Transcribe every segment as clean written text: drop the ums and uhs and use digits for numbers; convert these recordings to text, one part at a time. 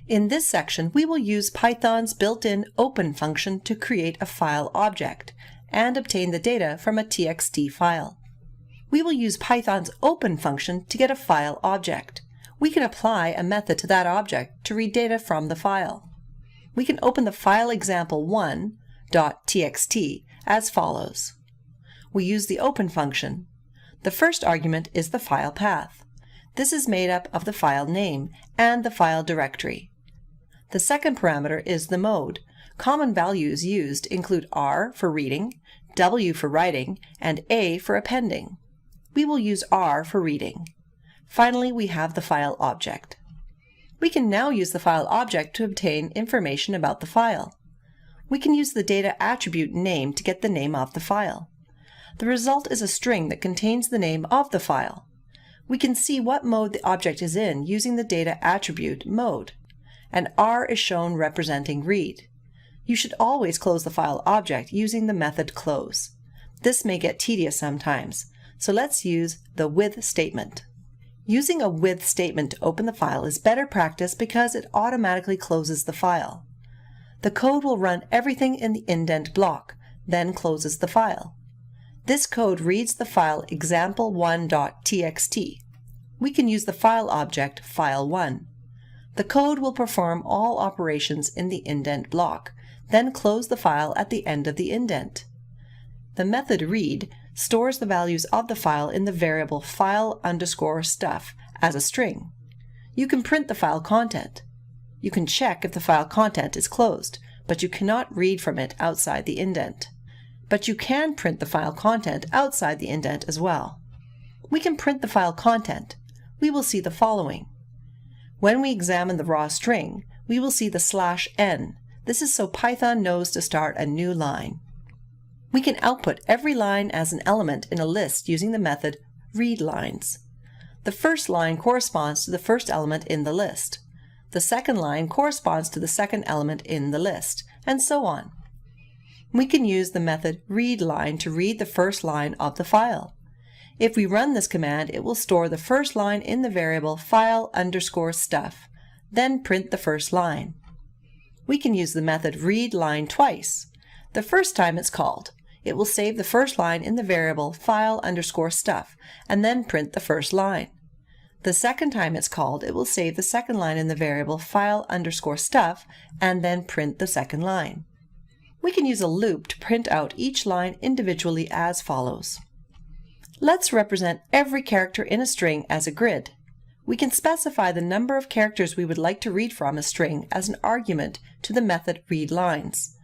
In this section, we will use Python's built-in open function to create a file object and obtain the data from a txt file. We will use Python's open function to get a file object. We can apply a method to that object to read data from the file. We can open the file example1.txt as follows. We use the open function. The first argument is the file path. This is made up of the file name and the file directory. The second parameter is the mode. Common values used include R for reading, W for writing, and A for appending. We will use R for reading. Finally, we have the file object. We can now use the file object to obtain information about the file. We can use the data attribute name to get the name of the file. The result is a string that contains the name of the file. We can see what mode the object is in using the data attribute mode, and R is shown representing read. You should always close the file object using the method close. This may get tedious sometimes, so let's use the with statement. Using a with statement to open the file is better practice because it automatically closes the file. The code will run everything in the indent block, then closes the file. This code reads the file example1.txt. We can use the file object file1. The code will perform all operations in the indent block, then close the file at the end of the indent. The method read stores the values of the file in the variable file_stuff as a string. You can print the file content. You can check if the file content is closed, but you cannot read from it outside the indent. But you can print the file content outside the indent as well. We can print the file content. We will see the following. When we examine the raw string, we will see the /n. This is so Python knows to start a new line. We can output every line as an element in a list using the method readLines. The first line corresponds to the first element in the list. The second line corresponds to the second element in the list, and so on. We can use the method readLine to read the first line of the file. If we run this command, it will store the first line in the variable file_stuff, then print the first line. We can use the method readLine twice. The first time it's called, it will save the first line in the variable file_stuff and then print the first line. The second time it's called, it will save the second line in the variable file_stuff and then print the second line. We can use a loop to print out each line individually as follows. Let's represent every character in a string as a grid. We can specify the number of characters we would like to read from a string as an argument to the method readLines.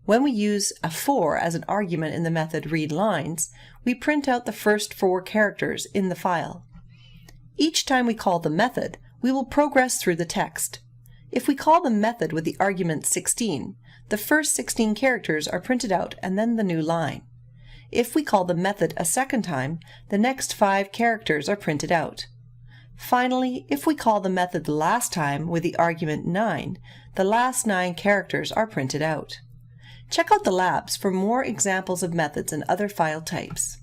When we use a 4 as an argument in the method readLines, we print out the first 4 characters in the file. Each time we call the method, we will progress through the text. If we call the method with the argument 16, the first 16 characters are printed out and then the new line. If we call the method a second time, the next 5 characters are printed out. Finally, if we call the method the last time with the argument 9, the last 9 characters are printed out. Check out the labs for more examples of methods and other file types.